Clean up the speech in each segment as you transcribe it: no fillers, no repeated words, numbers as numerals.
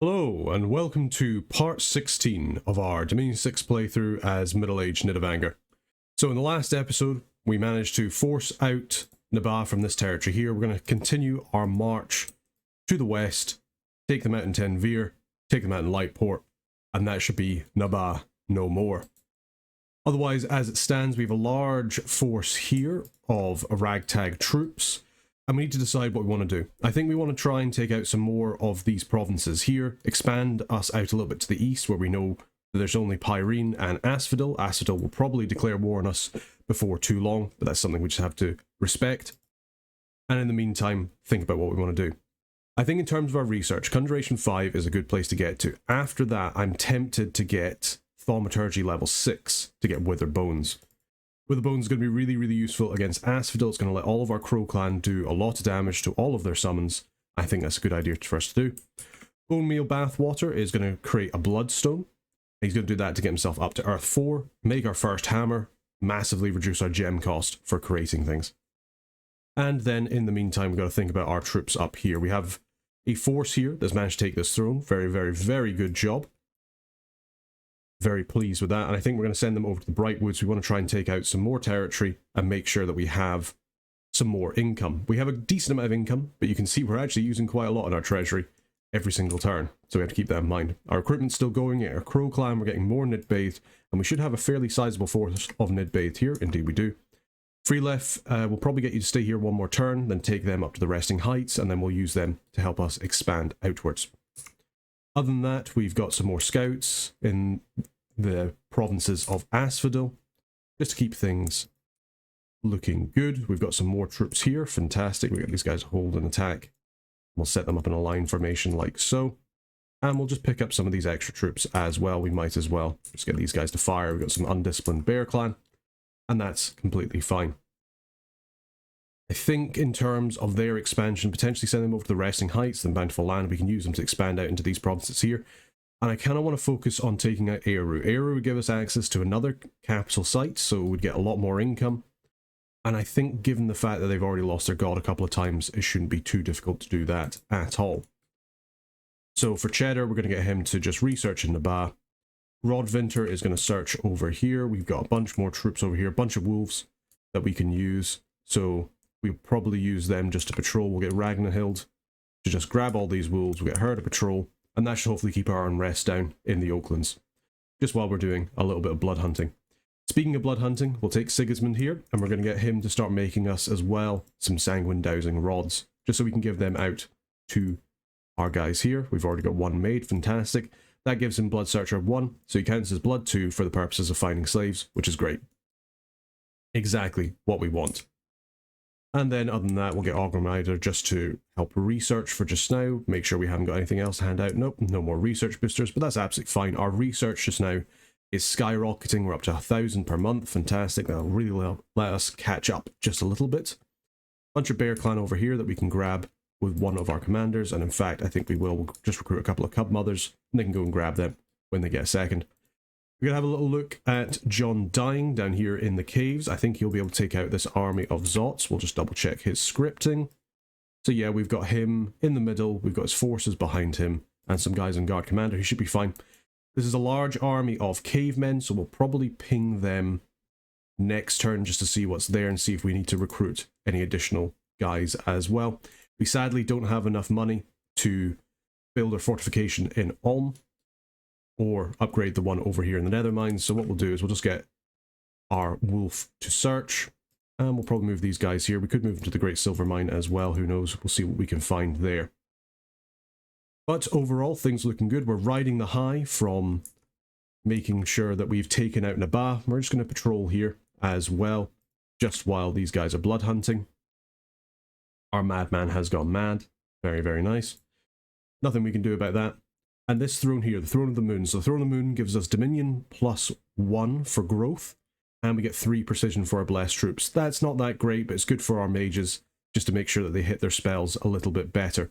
Hello, and welcome to part 16 of our Dominion 6 playthrough as middle-aged Nidavangr. So in the last episode, we managed to force out Nabaa from this territory here. We're going to continue our march to the west, take them out in Tenveer, take them out in Lightport, and that should be Nabaa no more. Otherwise, as it stands, we have a large force here of ragtag troops, and we need to decide what we want to do. I think we want to try and take out some more of these provinces here, expand us out a little bit to the east where we know that there's only Pyrene and Asphodel. Asphodel will probably declare war on us before too long, but that's something we just have to respect. And in the meantime, think about what we want to do. I think in terms of our research, Conjuration 5 is a good place to get to. After that, I'm tempted to get Thaumaturgy level 6 to get Wither Bones. Wither Bones is going to be really useful against Asphodel. It's going to let all of our Crow clan do a lot of damage to all of their summons. I think that's a good idea for us to do. Bone Meal Bathwater is going to create a Bloodstone. He's going to do that to get himself up to Earth 4, make our first hammer, massively reduce our gem cost for creating things. And then in the meantime, we've got to think about our troops up here. We have a force here that's managed to take this throne. Very good job. Very pleased with that, and I think we're going to send them over to the Brightwoods. We want to try and take out some more territory and make sure that we have some more income. We have a decent amount of income, but you can see we're actually using quite a lot in our treasury every single turn, so we have to keep that in mind. Our recruitment's still going. Our Crow clan, we're getting more Nidbathed, and we should have a fairly sizable force of Nidbathed here. Indeed we do. Freelef will probably get you to stay here one more turn, then take them up to the Resting Heights, and then we'll use them to help us expand outwards. Other than that, we've got some more scouts in the provinces of Asphodel, just to keep things looking good. We've got some more troops here. Fantastic. We got these guys hold and attack. We'll set them up in a line formation like so. And we'll just pick up some of these extra troops as well. We might as well just get these guys to fire. We've got some undisciplined bear clan, and that's completely fine. I think in terms of their expansion, potentially send them over to the Resting Heights, then Bountiful Land, we can use them to expand out into these provinces here. And I kind of want to focus on taking out Eru. Eru would give us access to another capital site, so we'd get a lot more income. And I think given the fact that they've already lost their god a couple of times, it shouldn't be too difficult to do that at all. So for Cheddar, we're going to get him to just research in Nabaa. Rodvinter is going to search over here. We've got a bunch more troops over here, a bunch of wolves that we can use. So we'll probably use them just to patrol. We'll get Ragnarhild to just grab all these wolves. We'll get her to patrol. And that should hopefully keep our unrest down in the Oaklands, just while we're doing a little bit of blood hunting. Speaking of blood hunting, we'll take Sigismund here, and we're going to get him to start making us as well some sanguine dowsing rods, just so we can give them out to our guys here. We've already got one made, fantastic. That gives him Blood Searcher 1, so he counts as Blood 2 for the purposes of finding slaves, which is great. Exactly what we want. And then other than that, we'll get Ogrim Rider just to help research for just now. Make sure we haven't got anything else to hand out. Nope, no more research boosters, but that's absolutely fine. Our research just now is skyrocketing. We're up to 1,000 per month. Fantastic. That'll really let us catch up just a little bit. Bunch of Bear Clan over here that we can grab with one of our commanders. And in fact, I think we will. We'll just recruit a couple of cub mothers, and they can go and grab them when they get a second. We're going to have a little look at John Dying down here in the caves. I think he'll be able to take out this army of Zots. We'll just double check his scripting. So yeah, we've got him in the middle. We've got his forces behind him and some guys on guard commander. He should be fine. This is a large army of cavemen, so we'll probably ping them next turn just to see what's there and see if we need to recruit any additional guys as well. We sadly don't have enough money to build a fortification in Ulm, or upgrade the one over here in the Nether Mines. So what we'll do is we'll just get our wolf to search, and we'll probably move these guys here. We could move them to the Great Silver Mine as well, who knows. We'll see what we can find there. But overall, things looking good. We're riding the high from making sure that we've taken out Nabaa. We're just going to patrol here as well, just while these guys are blood hunting. Our madman has gone mad. Very nice. Nothing we can do about that. And this throne here, the Throne of the Moon. So the Throne of the Moon gives us Dominion +1 for growth, and we get 3 precision for our blessed troops. That's not that great, but it's good for our mages, just to make sure that they hit their spells a little bit better.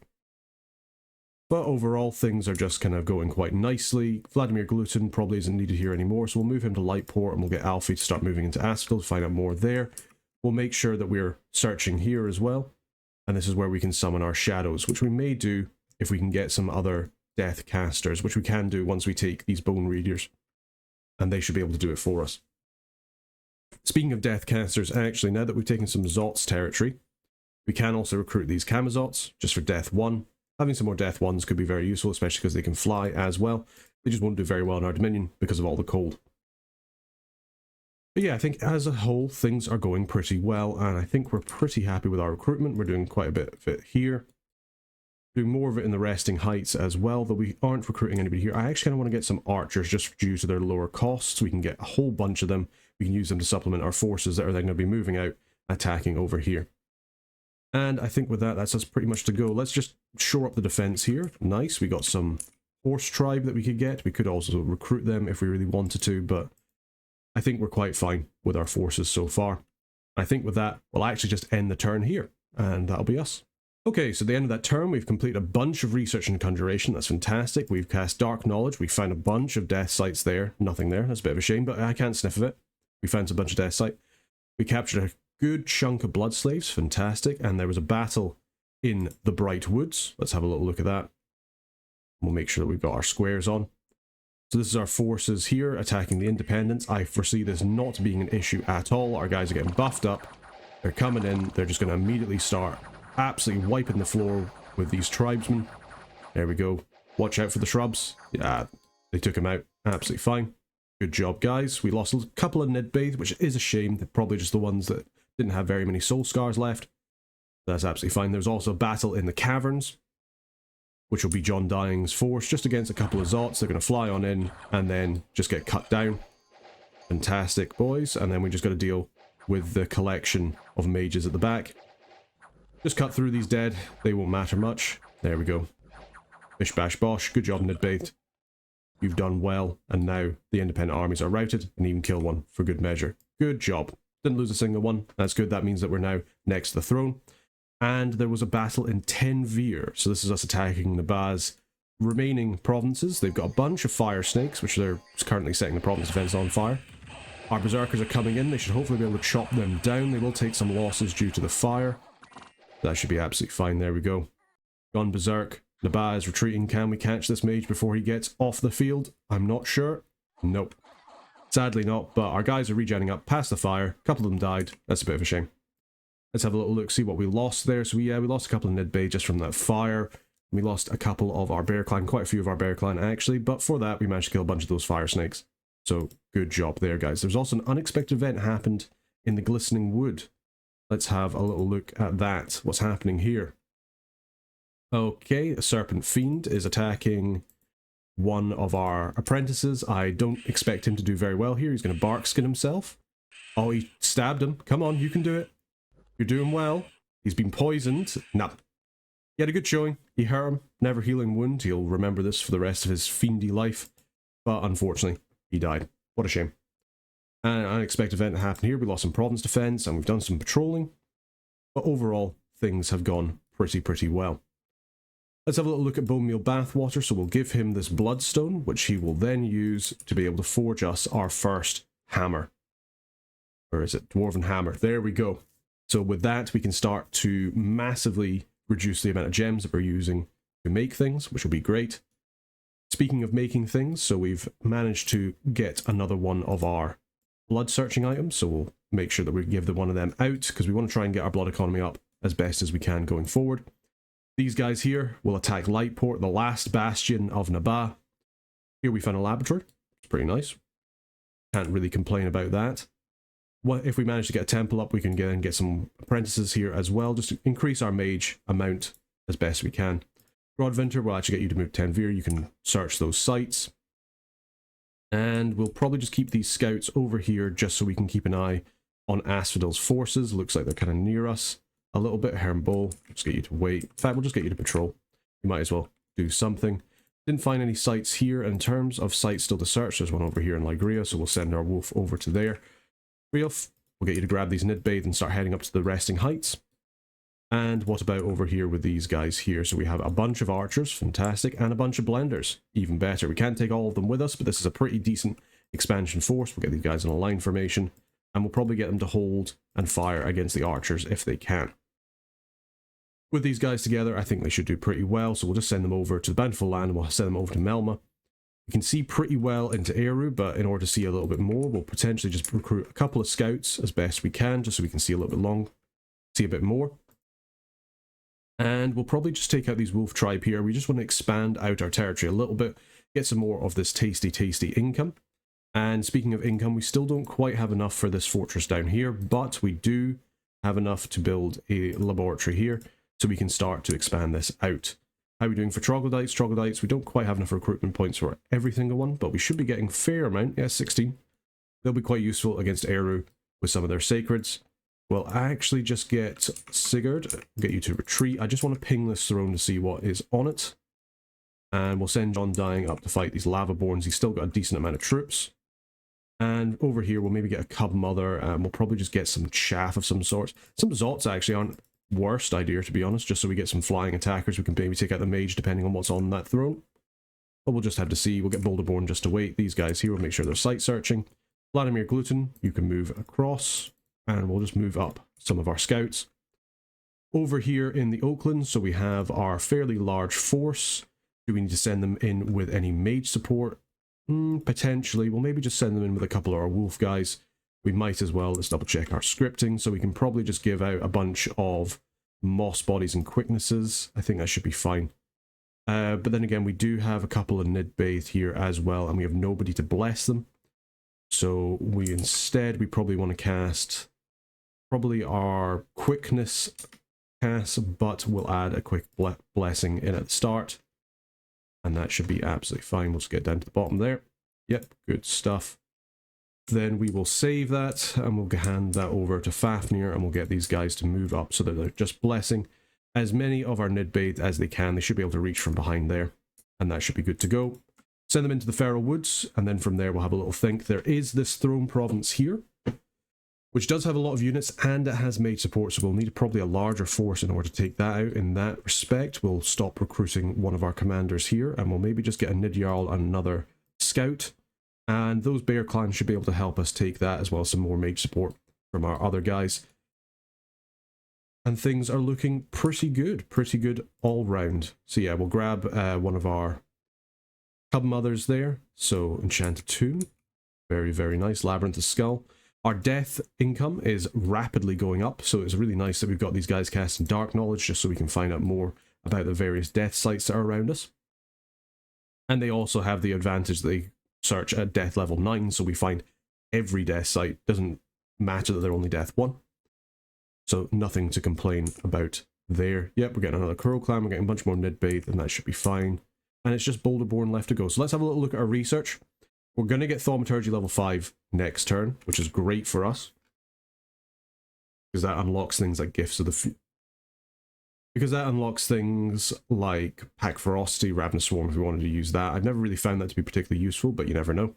But overall, things are just kind of going quite nicely. Vladimir Gluten probably isn't needed here anymore, so we'll move him to Lightport, and we'll get Alfie to start moving into Asphodel to find out more there. We'll make sure that we're searching here as well, and this is where we can summon our shadows, which we may do if we can get some other death casters, which we can do once we take these bone readers, and they should be able to do it for us. Speaking of death casters, actually, now that we've taken some Zots territory, we can also recruit these Kamazots just for death 1. Having some more death 1s could be very useful, especially because they can fly as well. They just won't do very well in our Dominion because of all the cold. But yeah, I think as a whole, things are going pretty well, and I think we're pretty happy with our recruitment. We're doing quite a bit of it here. Doing more of it in the resting heights as well, though we aren't recruiting anybody here. I actually kind of want to get some archers just due to their lower costs. We can get a whole bunch of them. We can use them to supplement our forces that are then going to be moving out, attacking over here. And I think with that, that's us pretty much to go. Let's just shore up the defense here. Nice, we got some horse tribe that we could get. We could also recruit them if we really wanted to, but I think we're quite fine with our forces so far. I think with that, we'll actually just end the turn here, and that'll be us. Okay, so at the end of that turn, we've completed a bunch of research and conjuration. That's fantastic. We've cast Dark Knowledge. We found a bunch of death sites there. Nothing there. That's a bit of a shame, but I can't sniff of it. We found a bunch of death site. We captured a good chunk of blood slaves. Fantastic. And there was a battle in the Bright Woods. Let's have a little look at that. We'll make sure that we've got our squares on. So this is our forces here attacking the independents. I foresee this not being an issue at all. Our guys are getting buffed up. They're coming in. They're just going to immediately start absolutely wiping the floor with these tribesmen. There we go. Watch out for the shrubs. Yeah, they took him out. Absolutely fine. Good job, guys. We lost a couple of Nidbathe, which is a shame. They're probably just the ones that didn't have very many soul scars left. That's absolutely fine. There's also a battle in the caverns, which will be John Dying's force, just against a couple of Zots. They're going to fly on in and then just get cut down. Fantastic, boys. And then we just got to deal with the collection of mages at the back. Just cut through these dead. They won't matter much. There we go. Bish bash bosh. Good job, Nidbathe. You've done well. And now the independent armies are routed and even kill one for good measure. Good job. Didn't lose a single one. That's good. That means that we're now next to the throne. And there was a battle in Tenveer. So this is us attacking Naba's remaining provinces. They've got a bunch of fire snakes, which they're currently setting the province defense on fire. Our berserkers are coming in. They should hopefully be able to chop them down. They will take some losses due to the fire. That should be absolutely fine. There we go. Gone berserk. Naba is retreating. Can we catch this mage before he gets off the field? I'm not sure. Nope. Sadly not, but our guys are regenning up past the fire. A couple of them died. That's a bit of a shame. Let's have a little look, see what we lost there. So we lost a couple of Nidbathe just from that fire. We lost a couple of our bear clan, quite a few of our bear clan actually, but for that we managed to kill a bunch of those fire snakes. So good job there, guys. There's also an unexpected event happened in the Glistening Wood. Let's have a little look at that. What's happening here? Okay, a Serpent Fiend is attacking one of our apprentices. I don't expect him to do very well here. He's going to bark skin himself. Oh, he stabbed him. Come on, you can do it. You're doing well. He's been poisoned. Nah. He had a good showing. He hurt him. Never healing wound. He'll remember this for the rest of his fiendy life. But unfortunately, he died. What a shame. An unexpected event happened here. We lost some province defense and we've done some patrolling. But overall, things have gone pretty well. Let's have a little look at Bone Meal Bathwater. So we'll give him this Bloodstone, which he will then use to be able to forge us our first hammer. Or is it? Dwarven Hammer. There we go. So with that, we can start to massively reduce the amount of gems that we're using to make things, which will be great. Speaking of making things, so we've managed to get another one of our blood searching items, so we'll make sure that we give one of them out, because we want to try and get our blood economy up as best as we can going forward. These guys here will attack Lightport, the last bastion of Naba. Here we found a laboratory. It's pretty nice. Can't really complain about that. If we manage to get a temple up, we can get some apprentices here as well, just to increase our mage amount as best we can. Rodvinter will actually get you to move Tenveer. You can search those sites. And we'll probably just keep these scouts over here just so we can keep an eye on Asphodel's forces. Looks like they're kind of near us a little bit. Hermbull, just get you to wait. In fact, we'll just get you to patrol. You might as well do something. Didn't find any sites here. In terms of sites still to search, there's one over here in Ligria, so we'll send our wolf over to there. Rielf, we'll get you to grab these Nidbathe and start heading up to the resting heights. And what about over here with these guys here? So we have a bunch of archers, fantastic, and a bunch of blenders, even better. We can't take all of them with us, but this is a pretty decent expansion force. We'll get these guys in a line formation, and we'll probably get them to hold and fire against the archers if they can. With these guys together, I think they should do pretty well, so we'll just send them over to the Bountiful Land and we'll send them over to Melma. We can see pretty well into Eru, but in order to see a little bit more, we'll potentially just recruit a couple of scouts as best we can, just so we can see a little bit see a bit more. And we'll probably just take out these wolf tribe here. We just want to expand out our territory a little bit, get some more of this tasty income. And speaking of income, we still don't quite have enough for this fortress down here, but we do have enough to build a laboratory here, so we can start to expand this out. How are we doing for troglodytes? Troglodytes, we don't quite have enough recruitment points for every single one, but we should be getting a fair amount. Yeah, 16. They'll be quite useful against Eru with some of their sacreds. We'll actually just get Sigurd, get you to retreat. I just want to ping this throne to see what is on it. And we'll send John Dying up to fight these lavaborns. He's still got a decent amount of troops. And over here, we'll maybe get a cub mother, and we'll probably just get some chaff of some sort. Some Zots actually aren't worst idea, to be honest, just so we get some flying attackers. We can maybe take out the mage depending on what's on that throne. But we'll just have to see. We'll get Boulderborn just to wait. These guys here will make sure they're site searching. Vladimir Gluten, you can move across, and we'll just move up some of our scouts. Over here in the Oaklands, so we have our fairly large force. Do we need to send them in with any mage support? Potentially. We'll maybe just send them in with a couple of our wolf guys. We might as well. Let's double check our scripting. So we can probably just give out a bunch of moss bodies and quicknesses. I think that should be fine. But then again, we do have a couple of Nidbathe here as well, and we have nobody to bless them. So we probably want to cast probably our quickness cast, but we'll add a quick blessing in at the start. And that should be absolutely fine. We'll just get down to the bottom there. Yep, good stuff. Then we will save that, and we'll hand that over to Fafnir, and we'll get these guys to move up so that they're just blessing as many of our Nidbathe as they can. They should be able to reach from behind there, and that should be good to go. Send them into the Feral Woods, and then from there we'll have a little think. There is this throne province here, which does have a lot of units, and it has mage support, so we'll need probably a larger force in order to take that out. In that respect, we'll stop recruiting one of our commanders here, and we'll maybe just get a Nid Jarl and another scout, and those bear clans should be able to help us take that, as well as some more mage support from our other guys. And things are looking pretty good all round. So yeah, we'll grab one of our cub mothers there. So Enchanted Tomb, very nice. Labyrinth of Skull. Our death income is rapidly going up, so it's really nice that we've got these guys casting Dark Knowledge just so we can find out more about the various death sites that are around us. And they also have the advantage that they search at death level 9, so we find every death site. Doesn't matter that they're only death 1. So nothing to complain about there. Yep, we're getting another Crow Clan, we're getting a bunch more Nidbathe, and that should be fine. And it's just Boulderborn left to go. So let's have a little look at our research. We're going to get Thaumaturgy level 5 next turn, which is great for us, because that unlocks things like Gifts of the because that unlocks things like Pack Ferocity, Ravenous Swarm if we wanted to use that. I've never really found that to be particularly useful, but you never know.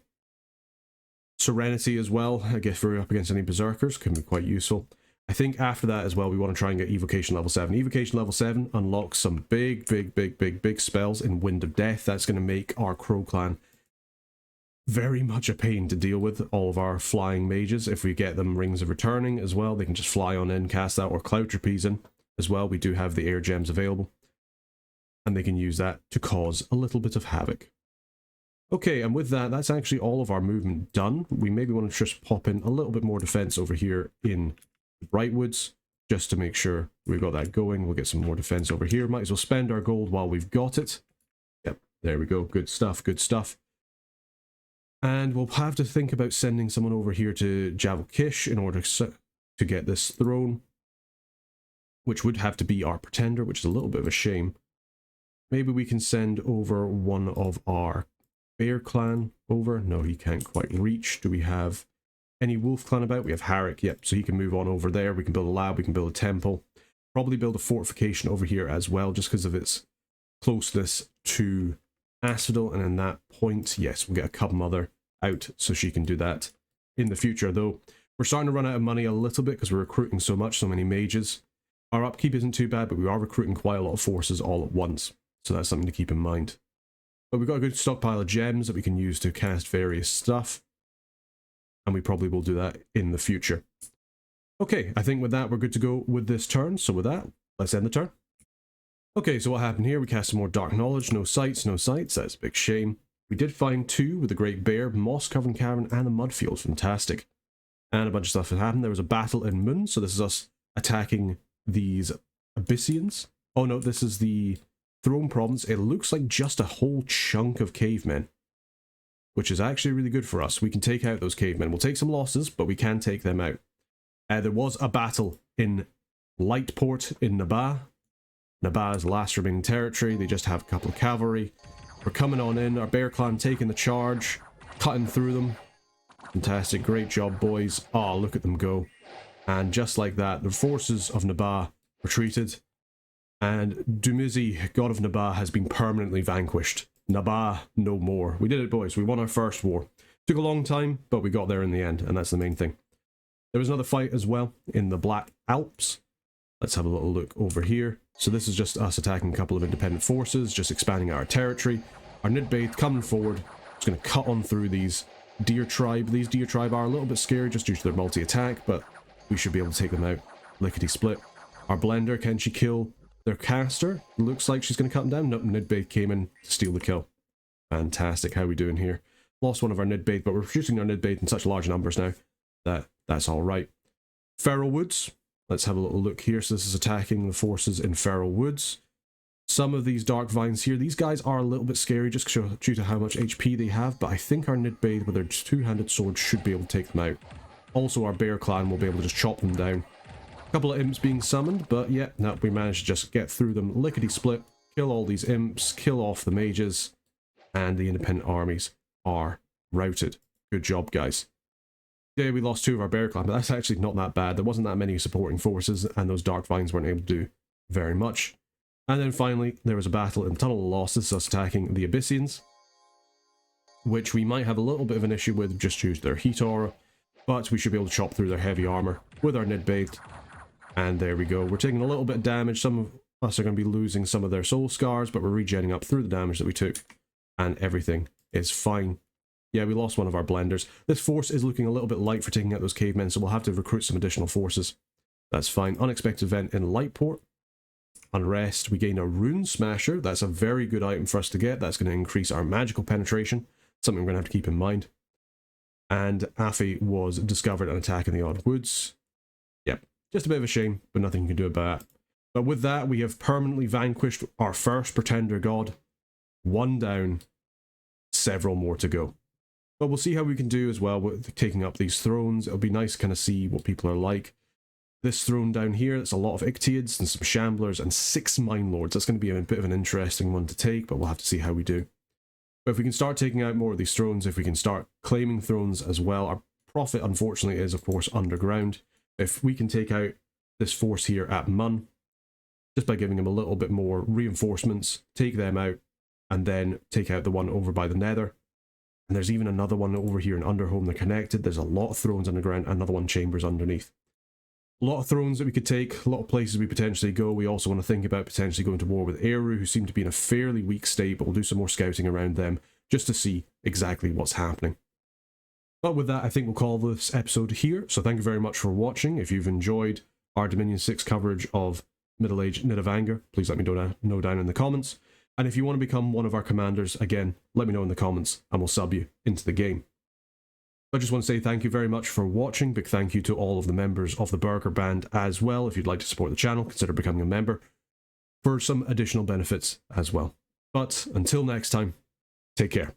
Serenity as well, I guess for up against any Berserkers, can be quite useful. I think after that as well, we want to try and get Evocation level 7. Evocation level 7 unlocks some big spells in Wind of Death. That's going to make our Crow Clan very much a pain to deal with. All of our flying mages, if we get them Rings of Returning as well, they can just fly on in, cast that, or Cloud Trapeze in as well. We do have the air gems available, and they can use that to cause a little bit of havoc. Okay, and with that, that's actually all of our movement done. We maybe want to just pop in a little bit more defense over here in the Brightwoods, just to make sure we've got that going. We'll get some more defense over here. Might as well spend our gold while we've got it. Yep, there we go. Good stuff, good stuff. And we'll have to think about sending someone over here to Javel Kish in order to get this throne, which would have to be our Pretender, which is a little bit of a shame. Maybe we can send over one of our Bear Clan over. No, he can't quite reach. Do we have any Wolf Clan about? We have Harik, yep, so he can move on over there. We can build a lab, we can build a temple. Probably build a fortification over here as well, just because of its closeness to Asphodel, and in that point, yes, we'll get a Cub Mother out so she can do that in the future. Though we're starting to run out of money a little bit because we're recruiting so many mages. Our upkeep isn't too bad, but we are recruiting quite a lot of forces all at once, so that's something to keep in mind. But we've got a good stockpile of gems that we can use to cast various stuff, and we probably will do that in the future. Okay, I think with that we're good to go with this turn, so with that, let's end the turn. Okay, so what happened here? We cast some more Dark Knowledge. No sights, no sights. That's a big shame. We did find 2 with the Great Bear, Moss-Covered Cavern, and the Mudfield. Fantastic. And a bunch of stuff had happened. There was a battle in Moon, so this is us attacking these Abyssians. Oh no, this is the Throne Province. It looks like just a whole chunk of cavemen, which is actually really good for us. We can take out those cavemen. We'll take some losses, but we can take them out. There was a battle in Lightport in Nabah. Nabah's last remaining territory. They just have a couple of cavalry. We're coming on in. Our Bear Clan taking the charge, cutting through them. Fantastic. Great job, boys. Oh, look at them go. And just like that, the forces of Nabah retreated. And Dumizi, god of Nabah, has been permanently vanquished. Nabah, no more. We did it, boys. We won our first war. Took a long time, but we got there in the end, and that's the main thing. There was another fight as well in the Black Alps. Let's have a little look over here. So this is just us attacking a couple of independent forces, just expanding our territory. Our Nidbaith coming forward. Just going to cut on through these Deer Tribe. These Deer Tribe are a little bit scary just due to their multi-attack, but we should be able to take them out. Lickety-split. Our Blender, can she kill their caster? Looks like she's going to cut them down. Nope, Nidbaith came in to steal the kill. Fantastic. How are we doing here? Lost one of our Nidbaith, but we're producing our Nidbaith in such large numbers now that that's all right. Feral Woods. Let's have a little look here. So this is attacking the forces in Feral Woods. Some of these Dark Vines here, these guys are a little bit scary just due to how much HP they have, but I think our Nidbaith with their two-handed swords should be able to take them out. Also, our Bear Clan will be able to just chop them down. A couple of imps being summoned, but yeah, no, we managed to just get through them lickety-split, kill all these imps, kill off the mages, and the independent armies are routed. Good job, guys. Yeah, we lost 2 of our Bear Clan, but that's actually not that bad. There wasn't that many supporting forces, and those Dark Vines weren't able to do very much. And then finally, there was a battle in Tunnel of Losses, us attacking the Abyssians, which we might have a little bit of an issue with just due to their heat aura, but we should be able to chop through their heavy armor with our Nidbaith. And there we go. We're taking a little bit of damage. Some of us are going to be losing some of their soul scars, but we're regenning up through the damage that we took, and everything is fine. Yeah, we lost one of our blenders. This force is looking a little bit light for taking out those cavemen, so we'll have to recruit some additional forces. That's fine. Unexpected event in Lightport. Unrest. We gain a Rune Smasher. That's a very good item for us to get. That's going to increase our magical penetration. Something we're going to have to keep in mind. And Afi was discovered and attacking the Odd Woods. Yep. Just a bit of a shame, but nothing you can do about it. But with that, we have permanently vanquished our first Pretender God. 1 down. Several more to go. But we'll see how we can do as well with taking up these thrones. It'll be nice to kind of see what people are like. This throne down here, it's a lot of Ictiids and some Shamblers and 6 Mine Lords. That's going to be a bit of an interesting one to take, but we'll have to see how we do. But if we can start taking out more of these thrones, if we can start claiming thrones as well, our profit unfortunately is of course underground. If we can take out this force here at Mun, just by giving them a little bit more reinforcements, take them out, and then take out the one over by the Nether. And there's even another one over here in Underhome. They're connected. There's a lot of thrones underground, another one chambers underneath. A lot of thrones that we could take, a lot of places we potentially go. We also want to think about potentially going to war with Eru, who seem to be in a fairly weak state, but we'll do some more scouting around them just to see exactly what's happening. But with that, I think we'll call this episode here. So thank you very much for watching. If you've enjoyed our Dominion 6 coverage of Middle-Age Nidavangr, please let me know down in the comments. And if you want to become one of our commanders, again, let me know in the comments and we'll sub you into the game. I just want to say thank you very much for watching. Big thank you to all of the members of the Burger Band as well. If you'd like to support the channel, consider becoming a member for some additional benefits as well. But until next time, take care.